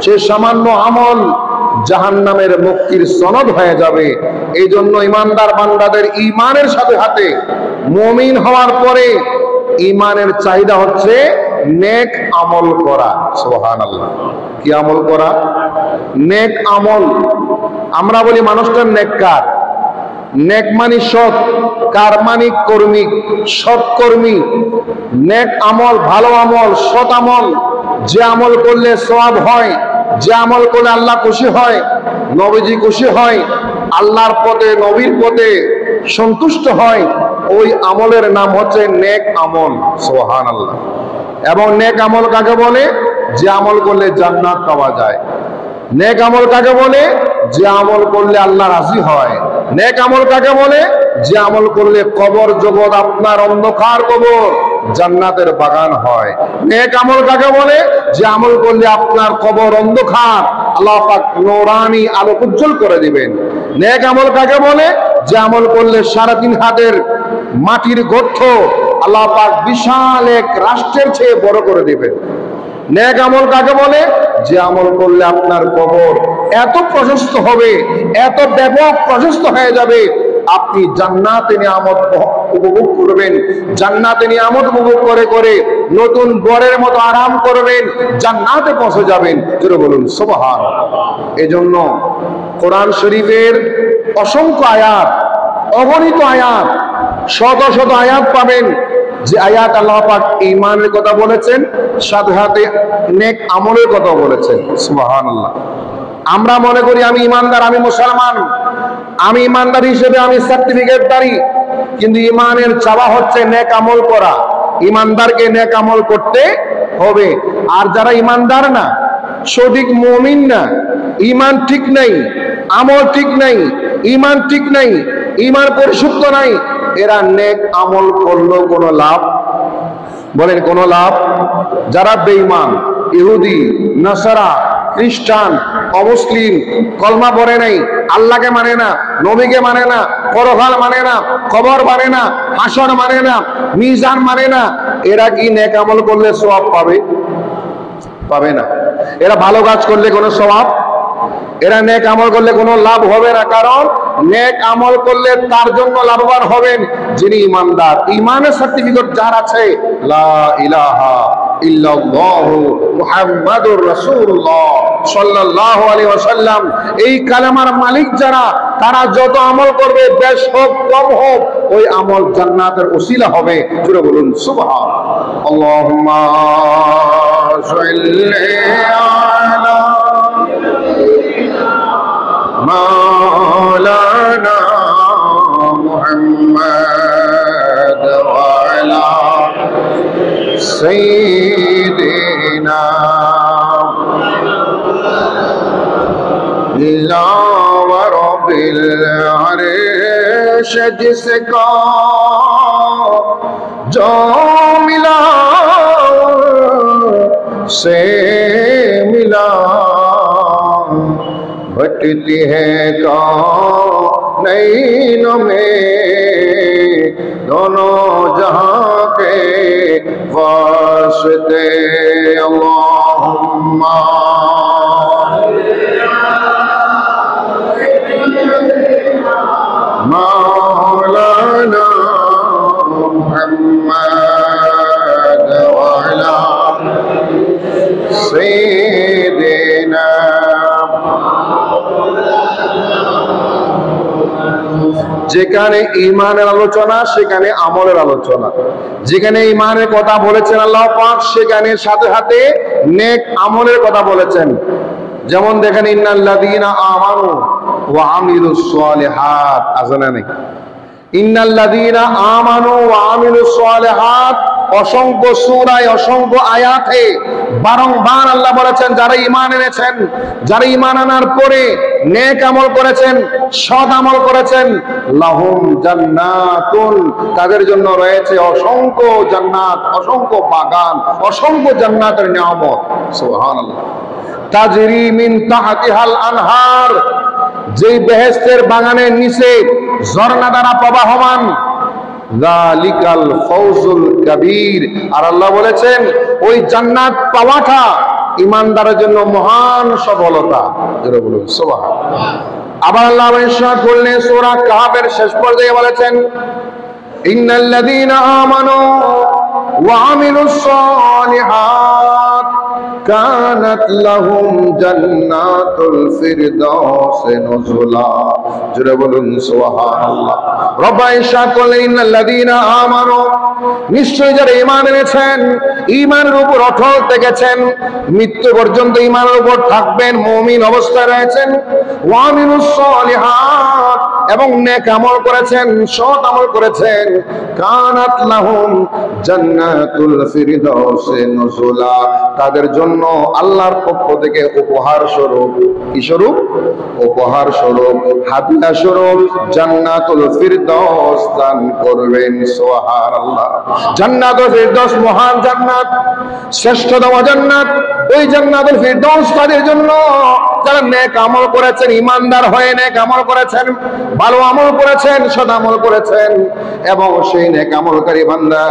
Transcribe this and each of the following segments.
সে সামান্য আমল জাহান্নামের মুক্তির সনদ হয়ে যাবে। এই জন্য ইমানদার বান্দাদের ইমানের সাথে সাথে মুমিন হওয়ার পরে ইমানের চাহিদা হচ্ছে নেক আমল করা। সুবহানাল্লাহ। কি আমল করা? নেক আমল। আমরা বলি মানুষটা নেককার। নেক মানি সৎ, কার মানি কর্মী, সৎ কর্মী। নেক আমল, ভালো আমল, সৎ আমল, যে আমল করলে সওয়াব হয়, যে আমল করলে আল্লাহ খুশি হয়, নবীজি খুশি হয়, আল্লাহর পথে নবীর পথে সন্তুষ্ট হয়, ওই আমলের নাম হচ্ছে নেক আমল। সুবহানাল্লাহ। এবং নেক আমল কাকে বলে? যে আমল করলে জান্নাত পাওয়া যায়। নেক আমল কাকে বলে? যে আমল করলে আল্লাহ রাজি হয়। নেক আমল কাকে বলে? যে আমল করলে কবর জগৎ আপনার অন্ধকার কবর জান্নাতের বাগান হয়। নেক আমল কাকে বলে? যে আমল করলে আপনার কবর অন্ধকার আল্লাহ পাক নূরানি আলো উজ্জ্বল করে দিবেন। নেক আমল কাকে বলে? যে আমল করলে 3.5 হাতের মাটির গর্ত আল্লাহ পাক বিশাল এক রাষ্ট্রের চেয়ে বড় করে দিবেন। নেক আমল কাকে বলে? যে আমল করলে আপনার কবর এত প্রশস্ত হবে, এত ব্যাপক প্রশস্ত হয়ে যাবে, আপনি জান্নাতে নিয়ামত উপভোগ করবেন। জান্নাতে নিয়ামত উপভোগ করে করে নতুন বরের মতো আরাম করবেন, জান্নাতে পৌঁছে যাবেন। জোরে বলুন সুবহানাল্লাহ। এজন্য কোরআন শরীফের অসংখ্য আয়াত, অগণিত আয়াত, শত শত আয়াত পাবেন যে আয়াত আল্লাহ পাক ঈমানের কথা বলেছেন, সাথে সাথে নেক আমলের কথা বলেছেন। সুবহানাল্লাহ। আমরা মনে করি আমি ইমানদার, আমি মুসলমান, আমি ইমানদার হিসেবে আমি সার্টিফিকেটধারী, কিন্তু ইমানের চাওয়া হচ্ছে নেক আমল করা। ইমানদারকে নেক আমল করতে হবে। আর যারা ইমানদার না, সঠিক মুমিন না, ইমান ঠিক নাই, আমল ঠিক নাই, ইমান ঠিক নাই, ইমান পরিশুদ্ধ নাই, এরা নেক আমল করলো কোনো লাভ? বলেন কোনো লাভ? যারা বেঈমান, ইহুদি, নাসারা, খ্রিস্টান, অমুসলিম, কলমা পড়ে নাই, আল্লাহকে মানে না, নবীকে মানে না, পরকাল মানে না, কবর মানে না, হাসর মানে না, মিজান মানে না, এরা কি নেক আমল করলে সওয়াব পাবে? পাবে না। এরা ভালো কাজ করলে কোনো সওয়াব, এরা নেক আমল করলে কোনো লাভ হবে না। কারণ নেক আমল করলে তার জন্য লাভবান হবেন যিনি ইমানদার। ইমানের সার্টিফিকেট যার আছে, লা ইলাহা ইল্লাল্লাহু মুহাম্মাদুর রাসূলুল্লাহ সাল্লাল্লাহু আলাইহি ওয়াসাল্লাম, এই কালেমার মালিক যারা, তারা যত আমল করবে, বেশ হোক কম হোক, ওই আমল জান্নাতের ওসিলা হবে। জোরে বলুন সুবহানাল্লাহ। আল্লাহুম্মা সাল্লি আলা মাওলানা মুহাম্মাদ ওয়া আলা সাইয়্যিদিনা লা ওয়া রাব্বিল আরশ জিসকা जो मिला से मिला, भटती है कौनैन में दोनों जहां के वास्ते। अल्लाहुम्मा मौलाना मुहम्मद व अला सय्यिदिना। যেখানে ঈমানের আলোচনা সেখানে আমলের আলোচনা। যেখানে ঈমানের কথা বলেছেন আল্লাহ পাক, সেখানে সাথে সাথে নেক আমলের কথা বলেছেন। যেমন দেখেন ইন্নাল্লাযীনা আমানু ওয়া আমিলুস সালিহাত, আছে না নাই? ইন্নাল্লাযীনা আমানু ওয়া আমিলুস সালিহাত, অসংখ্য সূরায়, অসংখ্য আয়াতে বারংবার আল্লাহ বলেছেন যারা ঈমান এনেছেন, যারা ঈমান আনার পরে নেক আমল করেছেন, সৎ আমল করেছেন, লাহুম জান্নাতুন, তাদের জন্য রয়েছে অসংখ্য জান্নাত, অসংখ্য বাগান, অসংখ্য জান্নাতের নিয়ামত। সুবহানাল্লাহ। তাজরি মিন তাহতিহাল আনহার, যেই বেহেশতের বাগানের নিচে ঝর্ণা দ্বারা প্রবাহমান, যালিকাল ফাওজুল কাবীর। আর আল্লাহ বলেছেন ওই জান্নাত পাওয়াটা ইমানদারের জন্য মহান সফলতা। যারা বলুন সুবহানাল্লাহ। আবার আল্লাহ ইরশাদ করলেন সূরা কাহফের শেষ পর্যায়ে বলেছেন, ইন্নাল্লাযীনা আমানু ওয়া আমিলুস সালিহাত কানাত লাহুম জান্নাতুল ফিরদাউস নুজুলা। জোরে বলুন সুবহানাল্লাহ। রব্বা ইরশাদ করলেন ইন্নাল্লাযীনা আমানু, নিশ্চয় যারা ঈমান এনেছেন, ঈমানের উপর অটল থেকেছেন, মৃত্যু পর্যন্ত ঈমানের উপর থাকবেন, মুমিন অবস্থায় রয়েছেন, ওয়া আমিলুস সালিহাত, এবং নেক আমল করেছেন, সৎ আমল করেছেন, কানাত লাহুম জান্নাতুল ফিরদাউস নুজুলা, তাদের জন্য আল্লাহর পক্ষ থেকে উপহার স্বরূপ, কি স্বরূপ? উপহার স্বরূপ, হাদিয়া স্বরূপ জান্নাতুল ফিরদাউস দান করবেন। সুবহানাল্লাহ। জান্নাতুল ফিরদাউস মহান জান্নাত, শ্রেষ্ঠতম জান্নাত। ওই জান্নাতুল ফিরদাউস তাদের জন্য যারা নেক আমল করেছেন, ইমানদার হয়ে নেক আমল করেছেন, ভালো আমল করেছেন, সৎ আমল করেছেন, এবং সেই নেক আমলকারী বান্দা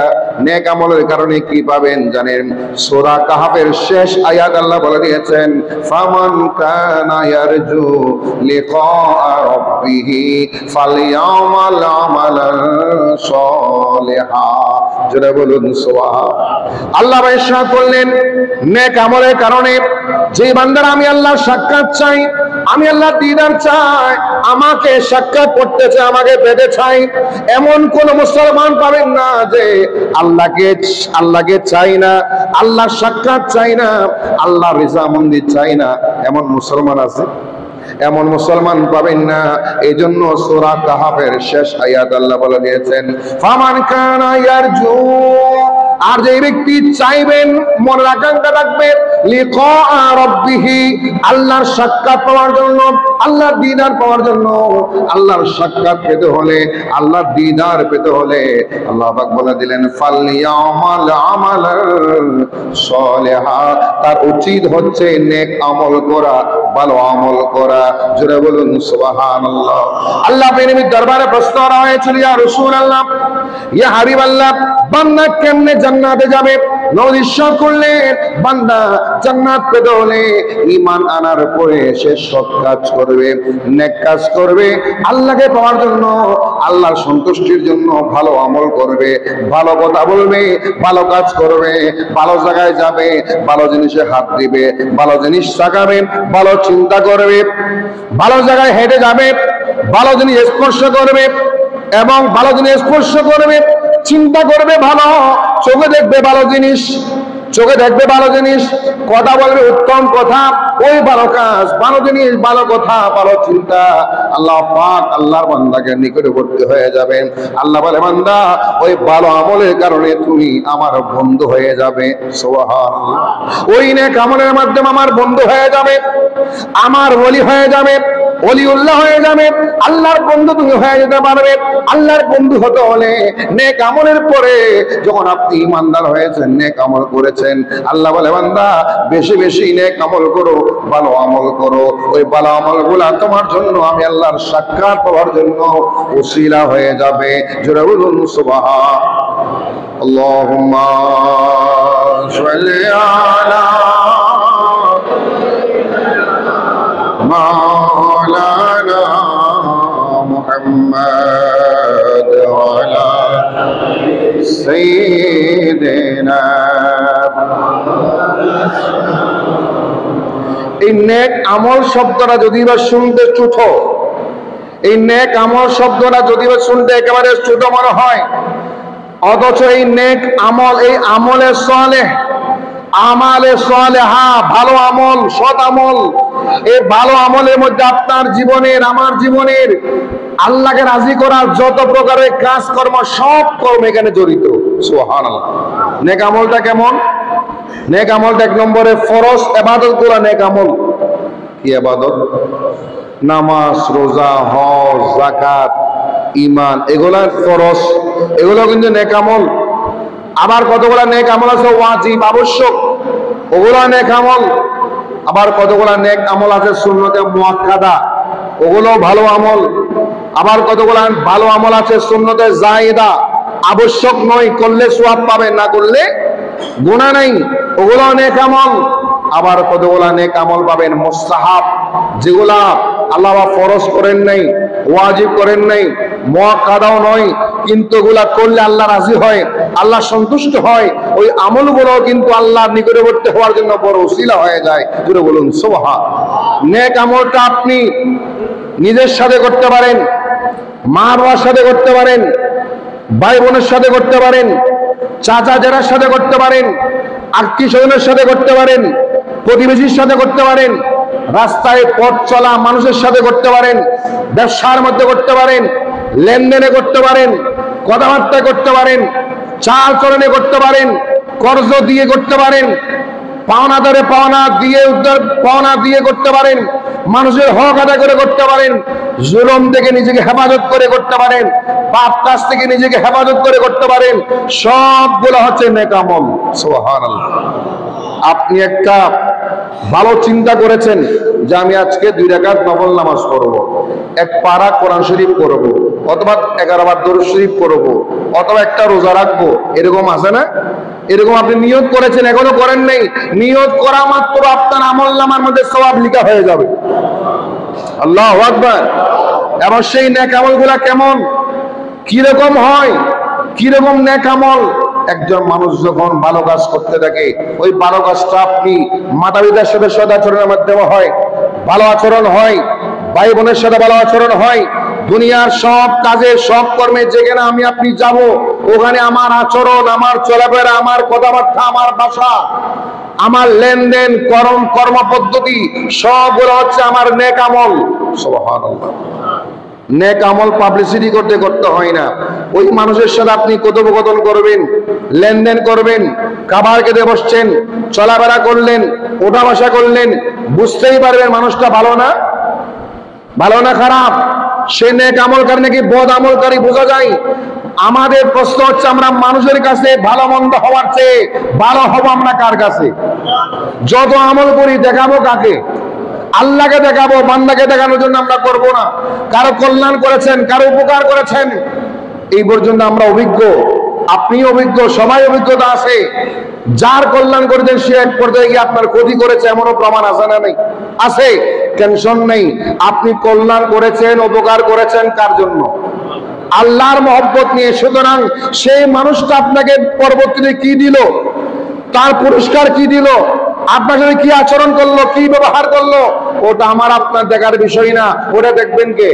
নেক আমলের কারণে কি পাবেন জানেন? সূরা কাহফের শেষ আয়াত আল্লাহ বলে দিয়েছেন, ফামান কানা ইয়ারজু লিকা রাব্বিহি ফালইয়ামাল আমালান সালিহা। যারা বলুন সুবহানাল্লাহ। আল্লাহ ইরশাদ করলেন, নেক আমলের কারণে যে বান্দারা আমি আল্লাহর সাক্ষাৎ চাই, আমি আল্লাহর দিদার চাই, আমাকে সাক্ষাৎ করতে চাই, আমাকে পেতে চাই, এমন কোন মুসলমান পাবেন না যে আল্লাহকে চাই না, আল্লাহর সাক্ষাৎ চাই না, আল্লাহর রিজামন্দি চাই না, এমন মুসলমান আছে? এমন মুসলমান পাবেন না। এই জন্য সূরা কাহফের শেষ আয়াত আল্লাহ বলে দিয়েছেন, ফামান কানা ইয়ারজু, আর যে ব্যক্তি চাইবেন, মনের আকাঙ্ক্ষা রাখবেন, লিকা রাব্বিহি, আল্লাহর সাক্ষাৎ পাওয়ার জন্য, আল্লাহর দিদার পাওয়ার জন্য, আল্লাহর সাক্ষাৎ পেতে হলে, আল্লাহর দিদার পেতে হলে আল্লাহ পাক বলে দিলেন, ফালইয়ামাল আমালান সালিহা, তার উচিত হচ্ছে নেক আমল করা, ভালো আমল করা। জোরে বলুন সুবহানাল্লাহ। আল্লাহ নবীর দরবারে প্রশ্ন করা হয়েছিল, ইয়া রাসূলুল্লাহ, ইয়া হাবিবাল্লাহ, বান্দা কেমনে জান্নাতে যাবে? নবী ইরশাদ করলেন, বান্দা জান্নাত পেতে হলে ঈমান আনার পরে সে সৎ কাজ করবে, নেক কাজ করবে, আল্লাহকে পাওয়ার জন্য, আল্লাহর সন্তুষ্টির জন্য ভালো আমল করবে, ভালো কথা বলবে, ভালো কাজ করবে, ভালো জায়গায় যাবে, ভালো জিনিসে হাত দিবে, ভালো জিনিস তাকাবে, ভালো চিন্তা করবে, ভালো জায়গায় হেঁটে যাবে, ভালো জিনিস স্পর্শ করবে, এবং ভালো জিনিস স্পর্শ করবে, চিন্তা করবে ভালো, চোখে দেখবে ভালো জিনিস, চোখে দেখবে ভালো জিনিস, কথা বলবে উত্তম কথা, ওই ভালো কাজ, ভালো জিনিস, ভালো কথা, ভালো চিন্তা, আল্লাহ পাক আল্লাহর বান্দাকে নিকটবর্তী হয়ে যাবেন। আল্লাহ বলে, বান্দা ওই ভালো আমলের কারণে তুমি আমার বন্ধু হয়ে যাবে। সুবহানাল্লাহ। ওই নেক আমলের মাধ্যমে আমার বন্ধু হয়ে যাবে, আমার ওলি হয়ে যাবে, ওলিউল্লাহ হয়ে যাবে, আল্লাহর বন্ধু তুমি হয়ে যেতে পারবে। আল্লাহর বন্ধু হতে হলে নেক আমলের পরে, যখন আপনি ইমানদার হয়েছেন, নেক আমল করেছেন, আল্লাহ বলে, বান্দা বেশি বেশি নেক আমল করো, ভালো আমল করো, ওই ভালো আমলগুলা তোমার জন্য আমি আল্লাহর সাক্ষাৎ পাওয়ার জন্য ওসিলা হয়ে যাবে। জোরে বলুন সুবহান। আল্লাহুম্মা সাল্লি আলা মাওলানা মুহাম্মদ ওয়া আলা সাইয়্যিদিনা। এই নেক আমল শব্দটা যদি বা শুনতে ছোট, এই নেক আমল শব্দটা যদি বা শুনতে একেবারে ছোট মনে হয়, অথচ এই নেক আমল, এই আমলে সালেহ, আমালে সালেহা, ভালো আমল, সৎ আমল, এই ভালো আমলের মধ্যে আপনার জীবনের, আমার জীবনের আল্লাহকে রাজি করার যত প্রকারের কাজকর্ম, সব কর্ম এখানে জড়িত। সুবহানাল্লাহ। নেক আমলটা কেমন? নেক আমলটা এক নম্বরে ফরজ ইবাদত গুলো নেক আমল। কি ইবাদত? নামাজ, রোজা, হজ, যাকাত, ঈমান, এগুলা ফরজ, এগুলো কিন্তু নেক আমল। আবার কতগুলা নেক আমল আছে ওয়াজিব, আবশ্যক, ওগুলা নেক আমল। আবার কতগুলা নেক আমল আছে সুন্নতে মুআক্কাদা, ওগুলো ভালো আমল। আবার কতগুলা ভালো আমল আছে সুন্নতে জায়েদা, আবশ্যক নয়, করলে সওয়াব পাবে, না করলে গুনাহ নাই, ওগুলো নেক আমল। আবার কতগুলা নেক আমল পাবেন মুস্তাহাব, যেগুলা আল্লাহ ফরজ করেন নাই, ওয়াজিব করেন নাই, মুআক্কাদাও নয়, কিন্তু এগুলা করলে আল্লাহ রাজি হয়, আল্লাহ সন্তুষ্ট হয়। ওই আমলগুলো কিন্তু আল্লাহর নিকটবর্তী হওয়ার জন্য বড় উসিলা হয়ে যায়। জোরে বলুন সুবহান। নেক আমলটা আপনি নিজের সাথে করতে পারেন, মা বাবার সাথে করতে পারেন, ভাই বোনের সাথে করতে পারেন, চাচা জেরার সাথে করতে পারেন, আত্মীয় স্বজনের সাথে করতে পারেন, প্রতিবেশীর সাথে করতে পারেন, রাস্তায় পথ চলা মানুষের সাথে করতে পারেন, ব্যবসার মধ্যে করতে পারেন, লেনদেনে করতে পারেন, কথাবার্তা করতে পারেন, চাল চলনে করতে পারেন, কর্জ দিয়ে করতে পারেন, পাওনাদারে পাওনা দিয়ে উদ্ধার পাওনা দিয়ে করতে পারেন, মানুষের হক আদায় করে করতে পারেন, জুলুম থেকে নিজেকে হেফাজত করে করতে পারেন, পাপ কাজ থেকে নিজেকে হেফাজত করে করতে পারেন। সবগুলো হচ্ছে নেক আমল। সুবহানাল্লাহ। আপনি একটা ভালো চিন্তা করেছেন যে আমি আজকে 2 রাকাত নফল নামাজ পড়ব, এক পারা কোরআন শরীফ পড়ব, অথবা 11 বার দরুদ শরীফ পড়ব, অথবা একটা রোজা রাখবো, এরকম আছে না? এরকম আপনি নিয়ত করেছেন, এখনো করেন নাই, নিয়ত করা মাত্র আপনার আমলনামার মধ্যে সওয়াব লেখা হয়ে যাবে। আল্লাহু আকবার। এবং সেই নেক আমলগুলা কেমন, কিরকম হয়, কিরকম নেক আমল? একজন মানুষ যখন ভালো কাজ করতে থাকে, ওই ভালো কাজটা আপনি মাতা পিতার সাথে সদাচরণের মাধ্যমে হয়, ভালো আচরণ হয়, ভাই বোনের সাথে ভালো আচরণ হয়, দুনিয়ার সব কাজে সব কর্মে যেখানে আমি আপনি যাব, ওখানে আমার আচরণ, আমার চলাফেরা, আমার কথাবার্তা, আমার ভাষা, আমার লেনদেন, কর্ম পদ্ধতি সবগুলো হচ্ছে আমার নেক আমল। সুবহানাল্লাহ। নেক আমল পাবলিসিটি করতে হয় না। ওই মানুষের সাথে আপনি কথোপকথন করবেন, লেনদেন করবেন, খাবার খেতে বসছেন, চলাফেরা করলেন, ওঠা বসা করলেন, বুঝতেই পারবেন মানুষটা ভালো না, ভালো না খারাপ। সে নেক আমলকারী নাকি বদ আমলকারী বোঝা যায়। আমাদের প্রশ্ন হচ্ছে, আমরা মানুষের কাছে ভালো মন্দ হওয়ার চেয়ে ভালো হব আমরা কার কাছে? যত আমল করি দেখাবো কাকে? আল্লাহকে দেখাবো, বান্দাকে দেখানোর জন্য আমরা করব না। কারো কল্যাণ করেছেন, কারো উপকার করেছেন, এই পর্যন্ত আমরা অভিজ্ঞ, আপনি অভিজ্ঞ, সবাই অভিজ্ঞতা আছে। যার কল্যাণ করেছেন সে এক পর্যায়ে গিয়ে আপনার ক্ষতি করেছে, এমনও প্রমাণ আছে না? নেই? আছে। টেনশন নেই। আপনি কল্যাণ করেছেন, উপকার করেছেন কার জন্য? আল্লাহর মহব্বত নিয়ে। সুতরাং সেই মানুষটা আপনাকে পরবর্তীতে কি দিল, তার পুরস্কার কি দিল, আপনার সাথে কি আচরণ করলো, কি ব্যবহার করলো, ওটা আমার আপনার দেখার বিষয় না। ওটা দেখবেন কে?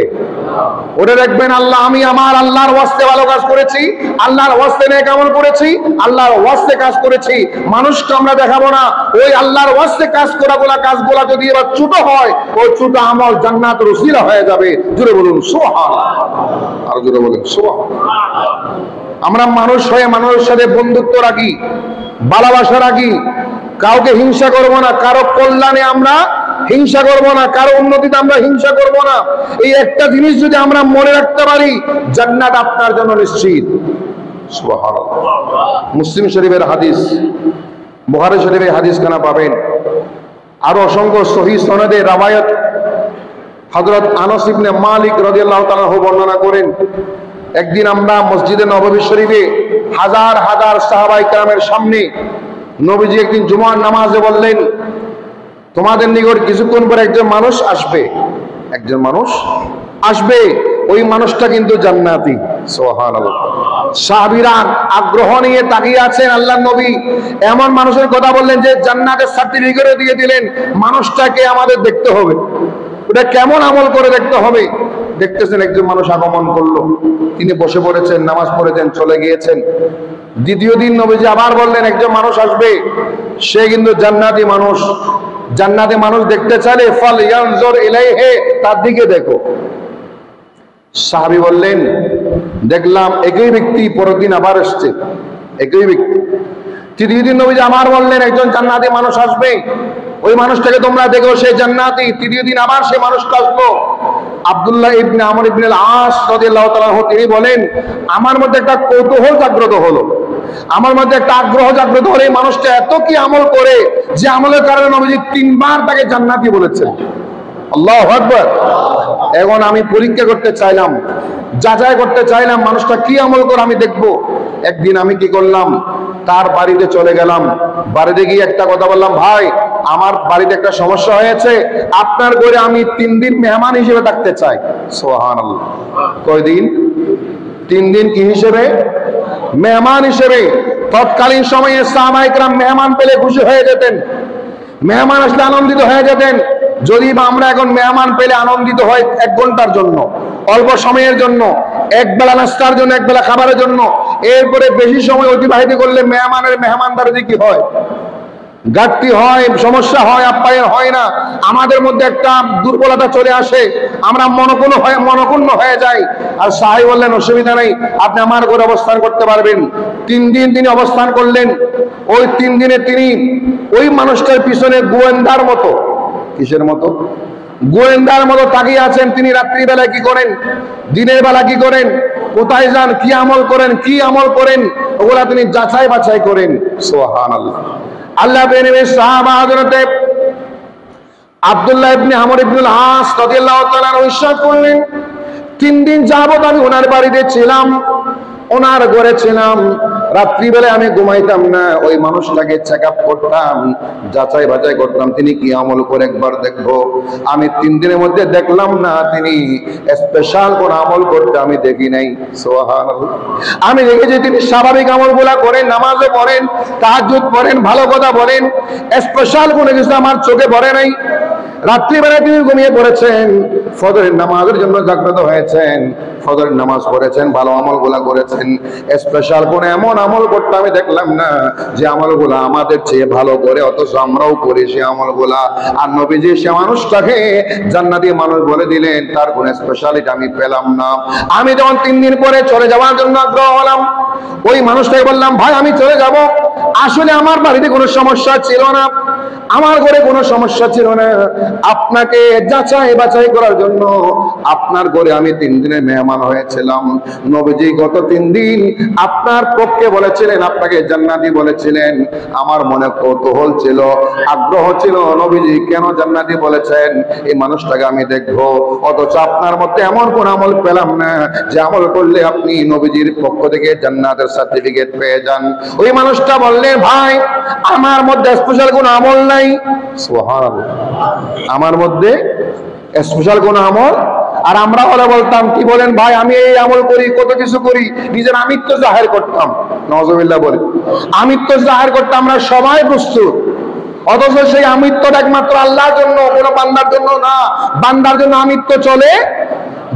ওটা দেখবেন আল্লাহ। আমি আমার আল্লাহর ওয়াস্তে ভালো কাজ করেছি, আল্লাহর ওয়াস্তে নেক আমল করেছি, আল্লাহর ওয়াস্তে কাজ করেছি, মানুষকে আমরা দেখাবো না। ওই আল্লাহর ওয়াস্তে কাজগুলা যদি এবার ছোট হয়, ওই ছোট আমল জান্নাতের উসিলা হয়ে যাবে। জোরে বলুন সুবহানাল্লাহ। আর জোরে বলুন সুবহানাল্লাহ। আমরা মানুষ হয়ে মানুষের সাথে বন্ধুত্ব রাখি, ভালোবাসা রাখি, কাউকে হিংসা করব না, কারো কল্যাণে আমরা হিংসা করব না, কারো উন্নতিতে আমরা হিংসা করব না। এই একটা জিনিস যদি আমরা মনে রাখতে পারি, জান্নাত আপনার জন্য নিশ্চিত। সুবহানাল্লাহ। মুসলিম শরীফের হাদিস, বুখারী শরীফের হাদিস খানা পাবেন। আরো অসংখ্য সহিহ সনদে রাওয়ায়াত হযরত আনাস ইবনে মালিক রাদিয়াল্লাহু তাআলা বর্ণনা করেন, একদিন আমরা মসজিদে নববী শরীফে হাজার হাজার সাহাবায়ে কেরামের সামনে নবীজি একদিন জুমার নামাজে বললেন, তোমাদের নিকট কিছুক্ষণ পরে একজন মানুষ আসবে, একজন মানুষ আসবে, ওই মানুষটা কিন্তু জান্নাতি। সুবহানাল্লাহ। সাহাবীরা আগ্রহ নিয়ে তাকিয়ে আছেন। আল্লাহর নবী এমন মানুষের কথা বললেন যে জান্নাতের সার্টিফিকেটও দিয়ে দিলেন। মানুষটাকে আমাদের দেখতে হবে, ওটা কেমন আমল করে দেখতে হবে। দেখতেছেন একজন মানুষ আগমন করলো, তিনি বসে পড়েছেন, নামাজ পড়েছেন, চলে গিয়েছেন। দ্বিতীয় দিন নবীজি আবার বললেন একজন মানুষ আসবে, সে কিন্তু জান্নাতি মানুষ। জান্নাতি মানুষ দেখতে চাইলে ফাল ইয়ানজুর ইলাইহি, তার দিকে দেখো। সাহাবী বললেন, দেখলাম একই ব্যক্তি পরের দিন আবার আসছে, একই ব্যক্তি। তৃতীয় দিন নবীজি আবার বললেন একজন জান্নাতি মানুষ আসবে, ওই মানুষটাকে তোমরা দেখো, সে জান্নাতি। তৃতীয় দিন আবার সে মানুষটা আসলো। আব্দুল্লাহ ইবনে আমর ইবনে আল-আস রাদিয়াল্লাহু তাআলা তিনি বলেন, আমার মধ্যে একটা কৌতূহল জাগ্রত হলো, আমার মধ্যে একটা আগ্রহ জাগ্রত হলো, এই মানুষটা এত কি আমল করে যে আমলের কারণে নবীজি 3 বার তাকে জান্নাতি বলেছেন। আল্লাহু আকবার। এখন আমি পরীক্ষা করতে চাইলাম, যাচাই করতে চাইলাম মানুষটা কি আমল করে আমি দেখবো। একদিন আমি কি করলাম, তার বাড়িতে চলে গেলাম, বাড়িতে গিয়ে একটা কথা বললাম, ভাই আমার বাড়িতে একটা সমস্যা হয়েছে, আপনার ঘরে আমি 3 দিন মেহমান হিসেবে থাকতে চাই। সুবহানাল্লাহ। কয়দিন? 3 দিন কি হিসেবে? মেহমান হিসেবে। তৎকালীন সময়ে সাহাবায়ে কেরাম মেহমান পেলে খুশি হয়ে যেতেন, মেহমান আসলে আনন্দিত হয়ে যেতেন। যদি বা আমরা এখন মেহমান পেলে আনন্দিত হয় 1 ঘন্টার জন্য, অল্প সময়ের জন্য, এক বেলা নাস্তার জন্য, এক বেলা খাবারের জন্য, এরপরে বেশি সময় অতিবাহিত করলে মেহমানদারিতে কি হয়? ঘাটতি হয়, সমস্যা হয়, আপ্যায়ন হয় না, আমাদের মধ্যে একটা দুর্বলতা চলে আসে, আমরা মনক্ষুণ্ণ হয়ে যাই। আর সাহেব বললেন অসুবিধা নেই, আপনি আমার ঘরে অবস্থান করতে পারবেন। 3 দিন তিনি অবস্থান করলেন। ওই 3 দিনে তিনি ওই মানুষটার পিছনে গোয়েন্দার মতো, কিসের মতো? গোয়েন্দার মতো তাকিয়ে আছেন। তিনি রাত্রিবেলা কি করেন, দিনের বেলা কি করেন, কোথায় যান, কি আমল করেন, কি আমল করেন, ওগুলা তিনি যাচাই বাছাই করেন। সুবহানাল্লাহ। আল্লাহ নবীর সাহাবা হযরত আব্দুল্লাহ ইবনে আমর ইবনুল আস রাদিয়াল্লাহু তাআলা ইরশাদ করলেন, 3 দিন যাবত আমি ওনার বাড়িতে ছিলাম, ওনার ঘরে ছিলাম। রাত্রিবেলা আমি ঘুমাইতাম না, ওই মানুষটাকে চেক আপ করতাম, যাচাই বাছাই করতাম তিনি কি আমল করে, একবার দেখবো। আমি 3 দিনের মধ্যে দেখলাম না তিনি স্পেশাল কোন আমল করতে আমি দেখি নাই। সুবহানাল্লাহ। আমি দেখেছি তিনি স্বাভাবিক আমলগুলা করেন, নামাজও পড়েন, তাহাজ্জুদ পড়েন, ভালো কথা বলেন, স্পেশাল কোনো কিছু আমার চোখে পড়ে নাই। রাত্রিবেলা তিনি ঘুমিয়ে পড়েছেন, ফজরের নামাজের জন্য জাগ্রত হয়েছেন, ফজরের নামাজ পড়েছেন, ভালো আমলগুলা করেছেন। স্পেশাল কোন এমন আমল করতে আমি দেখলাম না যে আমলগুলা আমাদের চেয়ে ভালো করে, অথচ আমরাও করি সে আমলগুলা। আর নবীজি সে মানুষটাকে জান্নাতি মানুষ বলে দিলেন, তার কোন স্পেশালিটি আমি পেলাম না। আমি যখন 3 দিন পরে চলে যাওয়ার জন্য আগ্রহ হলাম, ওই মানুষটাকে বললাম, ভাই আমি চলে যাব, আসলে আমার বাড়িতে কোনো সমস্যা ছিল না, আমার ঘরে কোনো সমস্যা ছিল না, আপনাকে যাচাই বাছাই করার জন্য আপনার ঘরে আমি 3 দিনের মেহমান হয়েছিলাম। নবীজি গত 3 দিন আপনার পক্ষে বলেছিলেন, আপনাকে জান্নাতি বলেছিলেন। আমার মনে কৌতূহল ছিল, আগ্রহ ছিল, নবীজি কেন জান্নাতি বলেছেন, এই মানুষটাকে আমি দেখবো, অথচ আপনার মধ্যে এমন কোন আমল পেলাম না যে আমল করলে আপনি নবীজির পক্ষ থেকে জান্নাতের সার্টিফিকেট পেয়ে যান। ওই মানুষটা বললেন, ভাই আমার মধ্যে স্পেশাল কোন আমল নাই। সুবহানাল্লাহ। আমার মধ্যে স্পেশাল কোন আমল? আর আমরা হলে বলতাম, কি বলেন ভাই, আমি এই আমল করি, কত কিছু করি, নিজের আমিত্ব জাহির করতাম। নাউজুবিল্লাহ বলি, আমিত্ব জাহির করতে আমরা সবাই প্রস্তুত, অথচ সেই আমিত্বটা একমাত্র আল্লাহর জন্য, কোনো বান্দার জন্য না। বান্দার জন্য আমিত্ব চলে,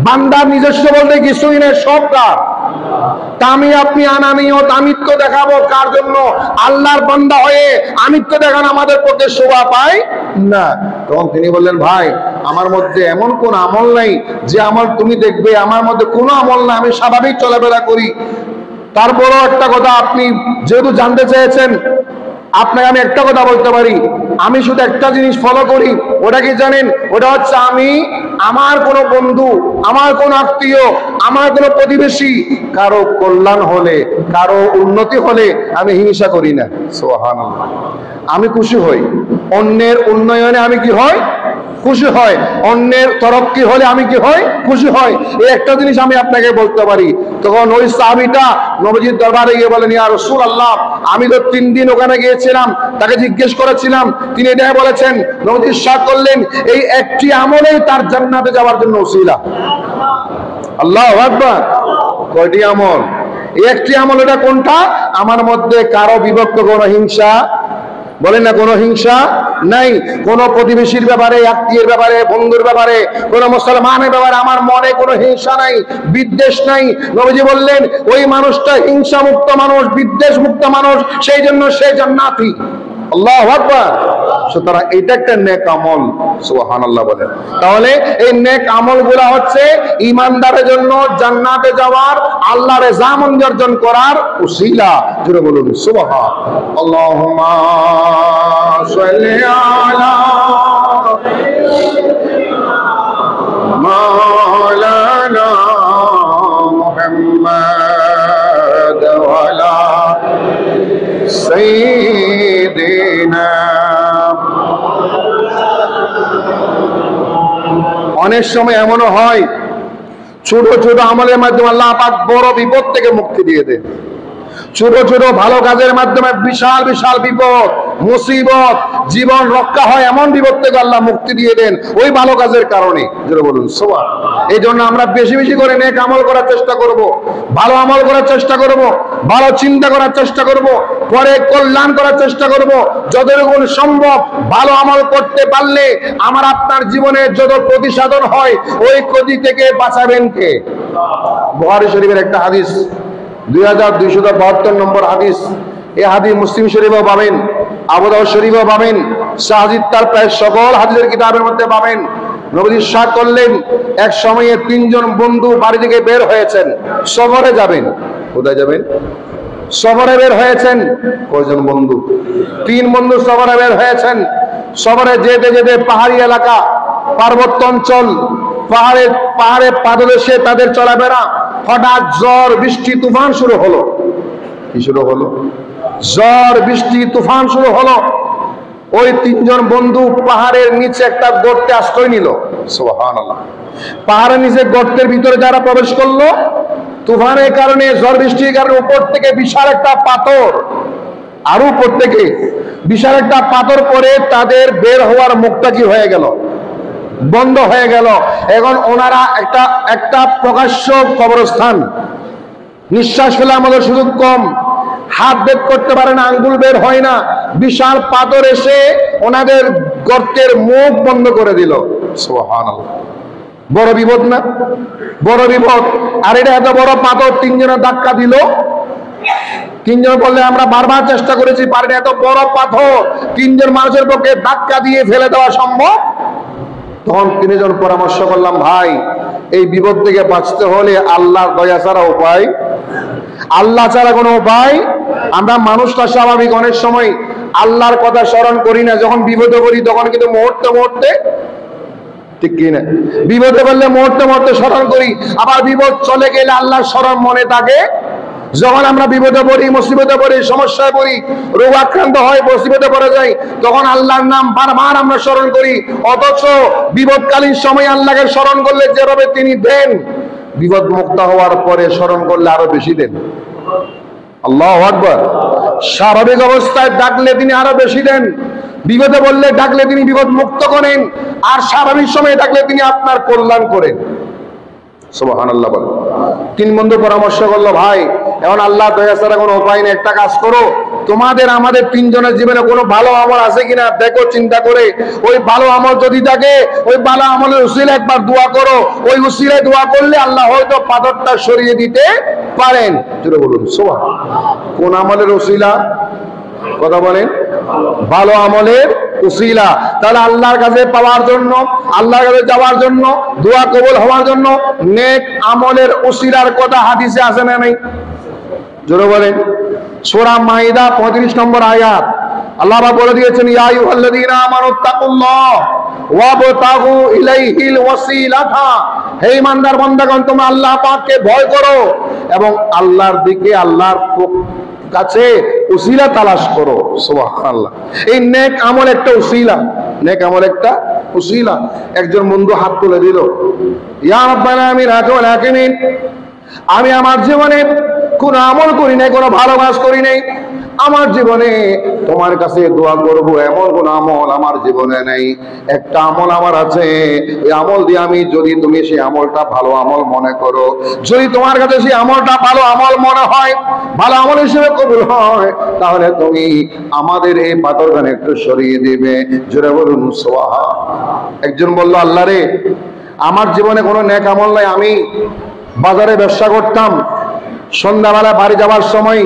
বান্দার নিজস্ব বলতে কিছুই নেই, সব কার? আমি আপনি আনানিয়ত আমিত্ব দেখাবো কার জন্য? আল্লাহর বান্দা হয়ে আমিত্ব দেখানো আমাদের পক্ষে শোভা পায় না। তখন তিনি বললেন, ভাই আমার মধ্যে এমন কোন আমল নাই যে আমল তুমি দেখবে, আমার মধ্যে কোনো আমল না, আমি স্বাভাবিক চলাফেরা করি। তারপরও একটা কথা, আপনি যেহেতু জানতে চেয়েছেন, আপনাকে আমি একটা কথা বলতে পারি, আমি শুধু একটা জিনিস ফলো করি। ওটা কি জানেন? ওটা হচ্ছে আমি আমার কোনো বন্ধু, আমার কোনো আত্মীয়, আমার কোনো প্রতিবেশী কারো কল্যাণ হলে, কারো উন্নতি হলে আমি হিংসা করি না। সুবহানাল্লাহ। আমি খুশি হই, অন্যের উন্নয়নে আমি কি হয়? খুশি হয়। অন্যের তরক্কি হলে আমি কি হয়? খুশি হয়। এই একটা জিনিস আমি আপনাকে বলতে পারি। তখন ওই সাহাবীটা নবীজির দরবারে গিয়ে বলেন, ইয়া রাসূলুল্লাহ, আমি তো 3 দিন ওখানে গিয়েছিলাম, তাকে জিজ্ঞেস করেছিলাম, তিনি এটাই বলেছেন। নবীজি ইরশাদ করলেন, এই একটি আমলেই তার জান্নাতে যাওয়ার জন্য ওসিলা। আল্লাহু আকবার। কয়টি আমল? এই একটি আমল। এটা কোনটা? আমার মধ্যে কারো বিভক্ত কোনো হিংসা, বলেন না, কোনো হিংসা নাই। কোন প্রতিবেশীর ব্যাপারে, আত্মীয়ের ব্যাপারে, বন্ধুর ব্যাপারে, কোন মুসলমানের ব্যাপারে আমার মনে কোনো হিংসা নাই, বিদ্বেষ নাই। নবীজি বললেন, ওই মানুষটা হিংসা মুক্ত মানুষ, বিদ্বেষ মুক্ত মানুষ, সেই জন্য সে জান্নাতি। আল্লাহু আকবার। সুতরাং এটা একটা নেক আমল। সুবহানাল্লাহ বলেন। তাহলে এই নেক আমলগুলো হচ্ছে ঈমানদারের জন্য জান্নাতে যাওয়ার, আল্লাহর রেজামন্দি অর্জন করার উসিলা। জোরে বলুন সুবহান। আল্লাহুম্মা সাল্লি আলা মাওলানা মুহাম্মাদ ওয়া আলা সাইয়্যিদিনা। অনেক সময় এমনও হয়, ছোট ছোট আমলের মাধ্যমে আল্লাহ পাক বড় বিপদ থেকে মুক্তি দিয়ে দেন। ছোট ছোট ভালো কাজের মাধ্যমে বিশাল বিশাল বিপদ মুসিবত জীবন রক্ষা হয়, এমন বিপদ থেকে আল্লাহ মুক্তি দিয়ে দেন ওই ভালো কাজের কারণে। যেটা বলুন সুবহান। এই জন্য আমরা বেশি বেশি করে নেক আমল করার চেষ্টা করব, ভালো আমল করার চেষ্টা করব, ভালো চিন্তা করার চেষ্টা করব, পরে কল্যাণ করার চেষ্টা করব। যতটুকু সম্ভব ভালো আমল করতে পারলে আমার আপনার জীবনে যত ক্ষতি সাধন হয় ওই ক্ষতি থেকে বাঁচাবেন কে? বুখারী শরীফের একটা হাদিস, 2272 নম্বর হাদিস। এই হাদিস মুসলিম শরীফেও পাবেন, আবু দাউদ শরীফেও পাবেন, শাহজিদ তার প্রায় সকল হাদিসের কিতাবের মধ্যে পাবেন। নবী ইরশাদ করলেন, এক সময়ে 3 জন বন্ধু বাড়ি থেকে বের হয়েছেন, সফরে যাবেন। কোথায় যাবেন? সফরে বের হয়েছেন। কয়জন বন্ধু? 3 বন্ধু সফরে বের হয়েছেন। সফরে যেতে যেতে পাহাড়ি এলাকা, পার্বত্য অঞ্চল, পাহাড়ে পাদদেশে তাদের চলাফেরা, হঠাৎ ঝড় বৃষ্টি তুফান শুরু হলো। কি শুরু হলো? ঝড় বৃষ্টি তুফান শুরু হলো। ওই 3 জন বন্ধু পাহাড়ের নিচে একটা গর্তে আশ্রয় নিল। সুবহানাল্লাহ। পাহাড়ের নিচে গর্তের ভিতরে যারা প্রবেশ করলো, তুফানের কারণে ঝড় বৃষ্টির কারণে উপর থেকে বিশাল একটা পাথর, আর উপর থেকে বিশাল একটা পাথর পরে তাদের বের হওয়ার মুখটা কি হয়ে গেল? বন্ধ হয়ে গেল। এখন ওনারা একটা প্রকাশ্য কবরস্থান, নিঃশ্বাস ফেলার মতো সুযোগ কম, হাত বের করতে পারে না, আঙ্গুল বের হয় না। বিশাল পাথর এসে ওনাদের গর্তের মুখ বন্ধ করে দিল। সুবহানাল্লাহ। বড় বিপদ না? বড় বিপদ। আর এটা এত বড় পাথর 3 জনের ধাক্কা দিল। 3 জন বললে আমরা বারবার চেষ্টা করেছি, পারেনি। এত বড় পাথর 3 জন মানুষের পক্ষে ধাক্কা দিয়ে ফেলে দেওয়া সম্ভব? তখন 3 জন পরামর্শ করলাম, ভাই এই বিপদ থেকে বাঁচতে হলে আল্লাহর দয়া ছাড়া উপায়, আল্লাহ ছাড়া কোনো উপায়। আমরা মানুষটা স্বাভাবিক, অনেক সময় আল্লাহর কথা স্মরণ করি না। যখন বিপদে পড়ি তখন কিন্তু মুহূর্তে মুহূর্তে, ঠিক কি না? বিপদে পড়লে মুহূর্তে মুহূর্তে স্মরণ করি, আবার বিপদ চলে গেলে আল্লাহর স্মরণ মনে থাকে। যখন আমরা বিপদে পড়ি, মুসিবতে পড়ি, সমস্যায় পড়ি, রোগ আক্রান্ত হয়, মুসিবতে পড়ে যাই, তখন আল্লাহর নাম বারবার আমরা স্মরণ করি। অথচ বিপদকালীন সময় আল্লাহকে স্মরণ করলে যেভাবে তিনি দেন, বিপদ মুক্ত হওয়ার পরে স্মরণ করলে আরো বেশি দেন। আল্লাহু আকবার। স্বাভাবিক অবস্থায় ডাকলে তিনি আরো বেশি দেন, বিপদে বললে ডাকলে তিনি বিপদ মুক্ত করেন, আর স্বাভাবিক সময়ে ডাকলে তিনি আপনার কল্যাণ করেন। সুবহানাল্লাহ। বল 3 বন্ধু পরামর্শ করলো, ভাই এখন আল্লাহ দয়া ছাড়া কোনো উপায় নেই, একটা কাজ করো, তোমাদের আমাদের 3 জনের জীবনে কোনো ভালো আমল আছে কিনা দেখো, চিন্তা করে ওই ভালো আমল যদি থাকে ওই ভালো আমলের উসিলায় একবার দোয়া করো। ওই উসিলায় দোয়া করলে আল্লাহ হয়তো পাথরটা সরিয়ে দিতে পারেন। জোরে বলুন সুবহানাল্লাহ। কোন আমলের উসিলা? কথা বলেন। ভালো আমলের উসিলা। তাহলে আল্লাহর কাছে পাওয়ার জন্য, আল্লাহর কাছে যাওয়ার জন্য, দোয়া কবুল হওয়ার জন্য নেক আমলের উসিলার কথা হাদিসে আছে না নাই? জোরে বলেন। সূরা মাইদা 35 নম্বর আয়াত, আল্লাহ পাক বলে দিয়েছেন, ইয়া আইয়ুহাল্লাযীনা আমানুত্তাকুল্লাহ ওয়াবতাগু ইলাইহিল ওয়াসিলাতা। হে ঈমানদার বান্দাগণ, তোমরা আল্লাহ পাককে ভয় করো এবং আল্লাহর দিকে, আল্লাহর কাছে উসিলা তালাশ করো। সুবহানাল্লাহ। এই নেক আমল একটা উসিলা, নেক আমল একটা উসিলা। একজন বন্ধু হাত তুলে দিল, ইয়া রাব্বানা আমিন হাকুল হাকিমিন, আমি আমার জীবনে কোন আমল করি নাই, কোনো ভালো কাজ করি নাই, আমার জীবনে তোমার কাছে দোয়া করব এমন কোন আমল আমার জীবনে নেই। একটা আমল আমার আছে, ওই আমল দিয়ে আমি, যদি তুমি সেই আমলটা ভালো আমল মনে করো, যদি তোমার কাছে সেই আমলটা ভালো আমল মনে হয়, ভালো আমল হিসেবে কবুল হয়, তাহলে তুমি আমাদের এই পাথরখানে একটু সরিয়ে দিবে। জোরে বলুন সুবহানাল্লাহ। একজন বলল, আল্লাহ রে, আমার জীবনে কোনো নেক আমল নাই। আমি বাজারে ব্যবসা করতাম, সন্ধ্যাবেলা বাড়ি যাওয়ার সময়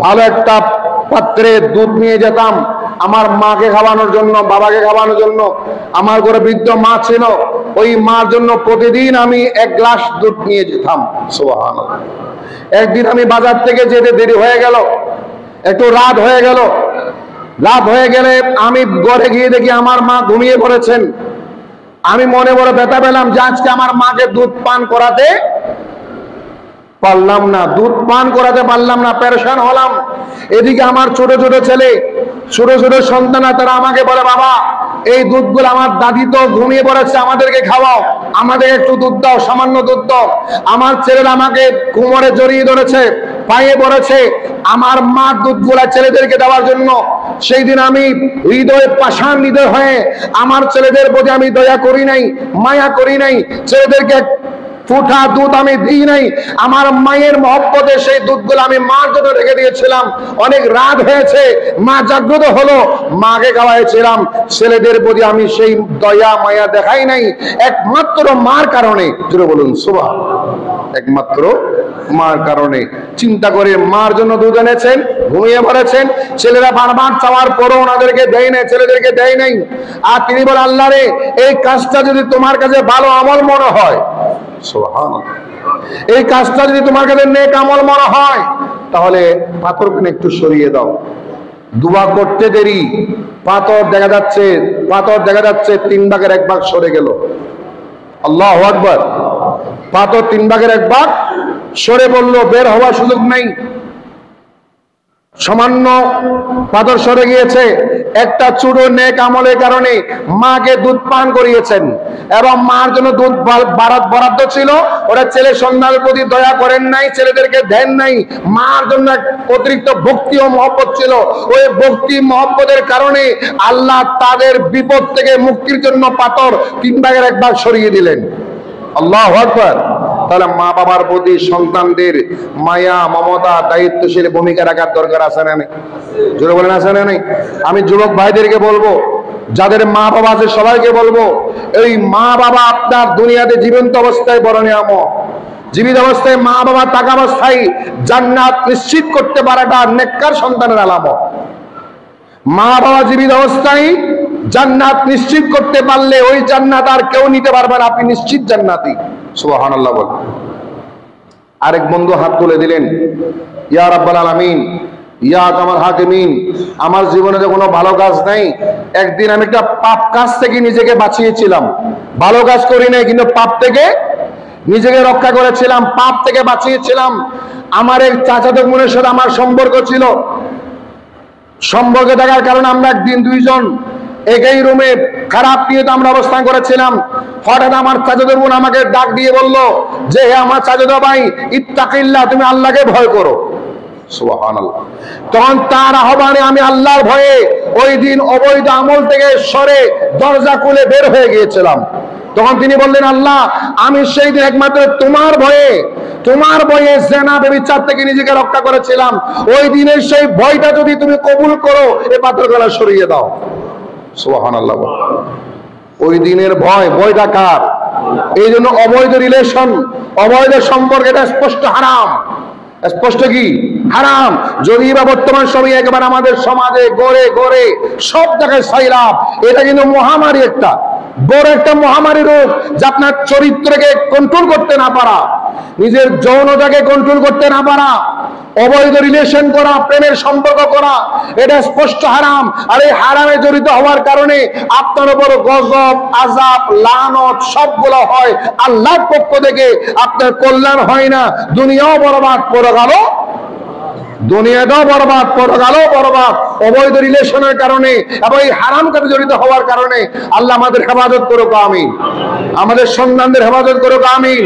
ভালো একটা পাত্রে দুধ নিয়ে যেতাম আমার মাকে খাওয়ানোর জন্য, বাবাকে খাওয়ানোর জন্য। আমার ঘরে বৃদ্ধ মা ছিল, ওই মার জন্য প্রতিদিন আমি 1 গ্লাস দুধ নিয়ে যেতাম। সুবহানাল্লাহ। একদিন আমি বাজার থেকে যেতে দেরি হয়ে গেল, একটু রাত হয়ে গেল। রাত হয়ে গেলে আমি ঘরে গিয়ে দেখি আমার মা ঘুমিয়ে পড়েছেন। আমি মনে বড় ব্যথা পেলাম যে আজকে আমার মাকে দুধ পান করাতে পারলাম না, দুধ পান করাতে পারলাম না, পেরেশান হলাম। এদিকে আমার ছোট ছোট ছেলে, ছোট ছোট সন্তান, তারা আমাকে বলে, বাবা এই দুধগুলো আমার দাদি তো ঘুমিয়ে পড়েছে, আমাদেরকে খাওয়াও, আমাদের একটু দুধ দাও, সামান্য দুধ দাও। আমার ছেলেরা আমাকে কোমরে জড়িয়ে ধরেছে, পায়ে পড়েছে আমার মা দুধগুলা ছেলেদেরকে দেওয়ার জন্য। সেই দিন আমি হৃদয়ে পাষাণ হৃদয় হয়ে আমার ছেলেদের প্রতি আমি দয়া করি নাই, মায়া করি নাই, ছেলেদেরকে ফুটা দুধ আমি দিই নাই। আমার মায়ের মহব্বতে সেই দুধগুলো আমি মার জন্য রেখে দিয়েছিলাম। অনেক রাত হয়েছে, মা জাগ্রত হলো, মাকে খাওয়াইছিলাম। ছেলেদের প্রতি আমি সেই দয়া মায়া দেখাই নাই একমাত্র মার কারণে। জোরে বলুন সুবহানাল্লাহ। একমাত্র মার কারণে। চিন্তা করে মার জন্য দুধ এনেছেন, ঘুমিয়ে পড়েছেন, ছেলেরা বারবার চাওয়ার পরও ওনাদেরকে দেয় নাই, ছেলেদেরকে দেয় নাই। আর তিনি বলেন, আল্লাহ রে, এই কাজটা যদি তোমার কাছে ভালো আমল মনে হয়, এই কাজটা যদি তোমার কাছে নেক আমল মনে হয়, তাহলে পাথরকে একটু সরিয়ে দাও। দোয়া করতে দেরি, পাথর দেখা যাচ্ছে 3 ভাগের 1 ভাগ সরে গেল। আল্লাহু আকবার। পাথর 3 ভাগের 1 ভাগ সরে পড়ল, বের হওয়ার সুযোগ নেই। সামান্য পাথর সরে গিয়েছে। একটা ছোট নেক আমলের কারণে মাকে দুধ পান করিয়েছেন এবং মার জন্য দুধ বরাদ্দ ছিল, ওরা ছেলে সন্তানের প্রতি দয়া করেন নাই, ছেলেদেরকে দেন নাই। মার জন্য অতিরিক্ত ভক্তি ও মহব্বত ছিল, ওই ভক্তি মহব্বতের কারণে আল্লাহ তাদের বিপদ থেকে মুক্তির জন্য পাথর 3 ভাগের 1 ভাগ সরিয়ে দিলেন। আল্লাহু আকবার। তাহলে মা বাবার প্রতি সন্তানদের মায়া মমতা দায়িত্বশীল ভূমিকা রাখার দরকার আছে না নেই? জোরে বলেন আছে না নেই? আমি যুবক ভাইদেরকে বলবো, যাদের মা বাবা আছে সবাইকে বলবো, এই মা বাবা আপনার দুনিয়াতে জীবন্ত অবস্থায় বড় নিয়ামত। জীবিত অবস্থায় মা বাবা থাকা অবস্থায় জান্নাত নিশ্চিত করতে পারাটা নেককার সন্তানের আলামত। মা বাবা জীবিত অবস্থায় জান্নাত নিশ্চিত করতে পারলে ওই জান্নাত আর কেউ নিতে পারবে না, আপনি নিশ্চিত জান্নাতি। সুবহানাল্লাহ বল। আরেক বন্ধু হাত তুলে দিলেন, ইয়া রাব্বাল আলামিন, ইয়া কামাল হাকিমিন, আমার জীবনে যে কোনো ভালো কাজ নাই। একদিন আমি একটা পাপ কাজ থেকে নিজেকে বাঁচিয়েছিলাম। ভালো কাজ করি নাই, কিন্তু পাপ থেকে নিজেকে রক্ষা করেছিলাম, পাপ থেকে বাঁচিয়েছিলাম। আমার এক চাচাতো বোনের সাথে আমার সম্পর্ক ছিল। সম্পর্কে থাকার কারণে আমরা একদিন 2 জন একই রুমে খারাপ নিয়তে আমরা অবস্থান করেছিলাম। হঠাৎ আমার চাচাতো বোন আমাকে ডাক দিয়ে বলল যে, হে আমার চাচাতো ভাই, ইত্তাকিল্লাহ, তুমি আল্লাহকে ভয় করো। সুবহানাল্লাহ। তখন তার আহ্বানে আমি আল্লাহর ভয়ে ওই দিন অবৈধ আমল থেকে সরে দরজা খুলে বের হয়ে গিয়েছিলাম। তখন তিনি বললেন, আল্লাহ, আমি সেই দিন একমাত্র তোমার ভয়ে জেনা ব্যভিচার থেকে নিজেকে রক্ষা করেছিলাম। ওই দিনের সেই ভয়টা যদি তুমি কবুল করো, এই পাথরগুলো সরিয়ে দাও। সুবহানাল্লাহ। ওই দিনের ভয়টা কার? এই জন্য অবৈধ রিলেশন, অবৈধ সম্পর্ক, এটা স্পষ্ট হারাম। স্পষ্ট কি? হারাম। যদি বা বর্তমান সময়ে একেবারে আমাদের সমাজে গড়ে গড়ে সব জায়গায় সাইলাম, এটা কিন্তু মহামারী, একটা বড় একটা মহামারী রোগ, যা আপনার চরিত্রকে কন্ট্রোল করতে না পারা, নিজের যৌনতাকে কন্ট্রোল করতে না পারা, অবৈধ রিলেশন করা, প্রেমের সম্পর্ক করা, এটা স্পষ্ট হারাম। আর এই হারামে জড়িত হওয়ার কারণে আপনার উপর গজব, আযাব, লানত সবগুলো হয় আল্লাহর পক্ষ থেকে। আপনার কল্যাণ হয় না, দুনিয়াও বরবাদ, পরকালও দুনিয়াটাও বরবাদ, পরকালও বরবাদ। অবৈধ রিলেশনের কারণে এবং এই হারাম কাজে জড়িত হওয়ার কারণে আল্লাহ আমাদের হেফাজত করুক, আমিন। আমাদের সন্তানদের হেফাজত করুক, আমিন।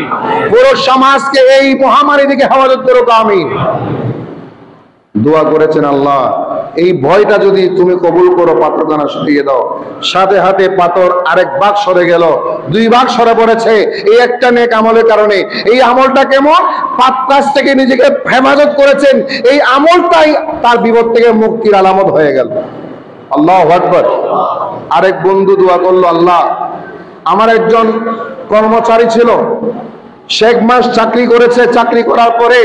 পুরো সমাজকে এই মহামারী থেকে হেফাজত করুক, আমিন। দোয়া করেছেন, আল্লাহ, এই ভয়টা যদি তুমি কবুল করো, পাথরখানা সরিয়ে দাও। সাথে হাতে পাথর আরেক ভাগ সরে গেল, 2 ভাগ সরে পড়েছে এই একটা নেক আমলের কারণে। এই আমলটা কেমন? পাপ কাজ থেকে নিজেকে হেফাজত করেছেন, এই আমলটাই তার বিপদ থেকে মুক্তির আলামত হয়ে গেল। আল্লাহু আকবার। আরেক বন্ধু দোয়া করলো, আল্লাহ, আমার একজন কর্মচারী ছিল, 1 মাস চাকরি করেছে, চাকরি করার পরে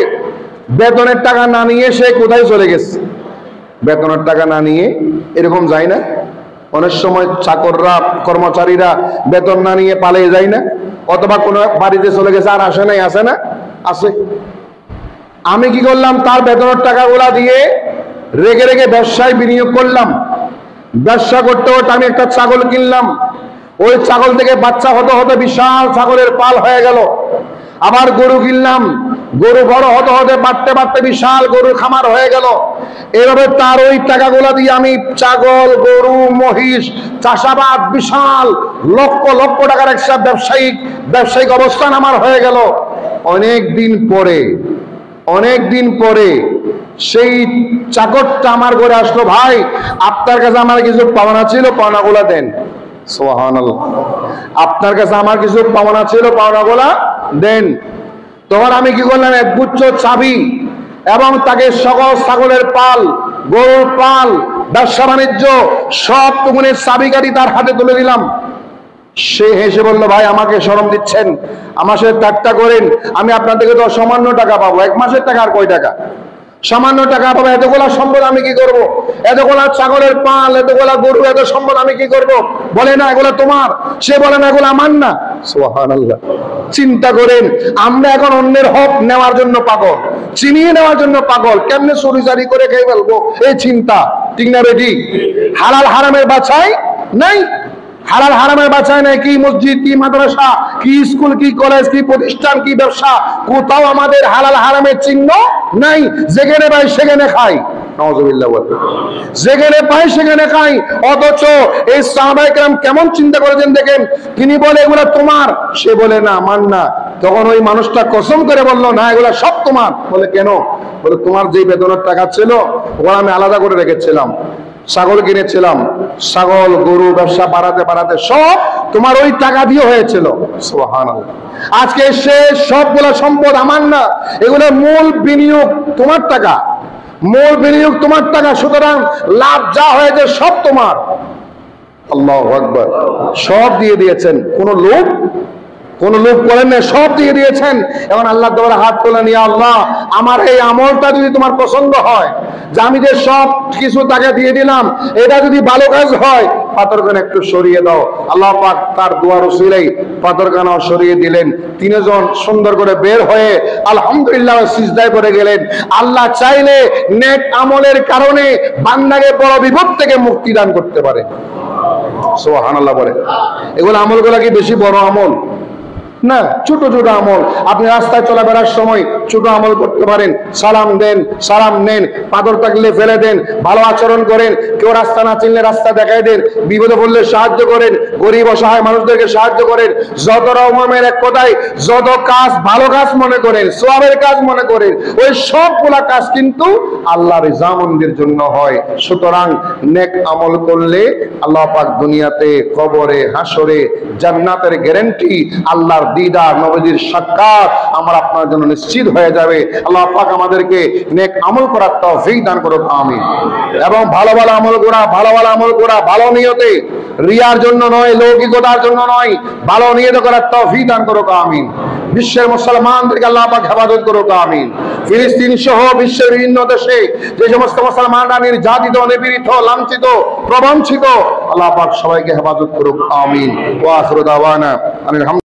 বেতনের টাকা না নিয়ে সে কোথায় চলে গেছে। বেতনের টাকা না নিয়ে এরকম যায় না? অনেক সময় চাকররা, কর্মচারীরা বেতন না নিয়ে পালিয়ে যায় না? অথবা কোনো বাড়িতে চলে গেছে, আর আসে নাই, আসে না? আসে। আমি কি করলাম, তার বেতনের টাকাগুলা দিয়ে রেগে রেগে ব্যবসায় বিনিয়োগ করলাম। ব্যবসা করতে করতে আমি একটা ছাগল কিনলাম। ওই ছাগল থেকে বাচ্চা হতে হতে বিশাল ছাগলের পাল হয়ে গেল। আবার গরু কিনলাম, গরু বড় হতে হতে বাড়তে বাড়তে বিশাল গরুর খামার হয়ে গেল। এভাবে তার ওই টাকাগুলা দিয়ে আমি ছাগল, গরু, মহিষ, চাষাবাদ, বিশাল লক্ষ লক্ষ টাকার একটা ব্যবসায়িক অবস্থান আমার হয়ে গেল। অনেক দিন পরে সেই চাকরটা আমার ঘরে আসলো, ভাই আপনার কাছে আমার কিছু পাওনা ছিল, পাওনাগুলা দেন। সুবহানাল্লাহ, আপনার কাছে আমার কিছু পাওনা ছিল, পাওনাগুলা দেন। তখন আমি কি করলাম, এক গুচ্ছ চাবি এবং তাকে সকল ছাগলের পাল, গরুর পাল, ব্যবসা বাণিজ্য সব টুকুনের চাবিকাঠি তার হাতে তুলে দিলাম। সে হেসে বলল, ভাই আমাকে শরম দিচ্ছেন, আমার সাথে ঠাট্টা করেন, আমি আপনার থেকে তো সামান্য টাকা পাবো, 1 মাসের টাকা আর কয় টাকা, সামান্য টাকা পাবো, এতগুলা সম্পদ আমি কি করব? এতগুলা ছাগলের পাল, এতগুলা গরু, এত সম্পদ আমি কি করব? বলে না এগুলা তোমার, সে বলে না এগুলা আমার না। সুবহানাল্লাহ, চিন্তা করেন, আমরা এখন অন্যের হক নেওয়ার জন্য পাগল, চিনিয়ে নেওয়ার জন্য পাগল, কেমনে চুরি করে খেয়ে ফেলবো এই চিন্তা, ঠিক না বেটি? হালাল হারামের বাছাই নাই, হালাল হারামের বাছাই নাই। কি মসজিদ, কি মাদ্রাসা, কি স্কুল, কি কলেজ, কি প্রতিষ্ঠান, কি ব্যবসা, কোথাও আমাদের হালাল হারামের চিহ্ন নাই। যেখানে পাই সেখানে খাই, নাউযুবিল্লাহ বলে, যেখানে পাই সেখানে খাই। অথচ এই সাহাবায়ে কেরাম কেমন চিন্তা করেছেন দেখেন, তিনি বলে এগুলা তোমার, সে বলে না আমার না। তখন ওই মানুষটা কসম করে বললো, না এগুলা সব তোমার। বলে কেন? বলে তোমার যে বেতনের টাকা ছিল ওগুলো আমি আলাদা করে রেখেছিলাম, ছাগল কিনেছিলাম, ছাগল গরু ব্যবসা বাড়াতে বাড়াতে সব তোমার ওই টাকা দিয়ে হয়েছিল। সুবহানাল্লাহ, আজকে সে সবগুলা সম্পদ আমার না, এগুলো মূল বিনিয়োগ তোমার টাকা, মূল বিনিয়োগ তোমার টাকা, সুতরাং লাভ যা হয়েছে সব তোমার। আল্লাহু আকবার, সব দিয়ে দিয়েছেন, কোন লোভ করেন না, সব দিয়ে দিয়েছেন। এখন আল্লাহ দরবারে হাত তোলা নিয়ে, আল্লাহ আমার এই আমলটা যদি তোমার পছন্দ হয়, যে আমি যে সব কিছু টাকা দিয়ে দিলাম, এটা যদি ভালো কাজ হয়, পাথরখানা একটু সরিয়ে দাও। আল্লাহ পাক তার দুয়ার উসিলাই পাথরখানাও সরিয়ে দিলেন। তিনজন সুন্দর করে বের হয়ে আলহামদুলিল্লাহ সিজদায় পড়ে গেলেন। আল্লাহ চাইলে নেক আমলের কারণে বান্দাকে বড় বিপদ থেকে মুক্তি দান করতে পারে। সুবহানাল্লাহ বলে, এগুলো আমলগুলো কি বেশি বড় আমল না, ছোট ছোট আমল। আপনি রাস্তায় চলাফেরার সময় ছোট আমল করতে পারেন, সালাম দেন, সালাম নেন, পাথর থাকলে ফেলে দেন, ভালো আচরণ করেন, কেউ রাস্তা না চিনলে রাস্তা দেখাই দেন, বিপদে পড়লে সাহায্য করেন, গরিব অসহায় মানুষদেরকে সাহায্য করেন। যত রকমের, এক কথায় যত কাজ ভালো কাজ মনে করেন, সওয়াবের কাজ মনে করেন, ওই সবগুলা কাজ কিন্তু আল্লাহর রিজামন্দির জন্য হয়। সুতরাং নেক আমল করলে আল্লাহ পাক দুনিয়াতে, কবরে, হাসরে জান্নাতের গ্যারান্টি, আল্লাহর দিদার, নবীজির সাক্ষাৎ আমার আপনার জন্য নিশ্চিত হয়ে যাবে। আল্লাহ পাক আমাদেরকে নেক আমল করার তৌফিক দান করুক, আমিন। এবং ভালো ভালো আমল করা ভালো নিয়তে, রিয়ার জন্য নয়, লৌকিকতার জন্য নয়, ভালো নিয়তে করার তৌফিক দান করুক, আমিন। বিশ্বের মুসলমানদেরকে আল্লাহ পাক হেফাজত করুক, আমিন। ফিলিস্তিন সহ বিশ্বের বিভিন্ন দেশে যে সমস্ত মুসলমানরা নির্যাতিত, নিপীড়িত, লাঞ্ছিত, প্রবঞ্চিত, আল্লাহ পাক সবাইকে হেফাজত করুক, আমিন। ওয়া আখিরু দাওয়ানা আলহামদুলিল্লাহ।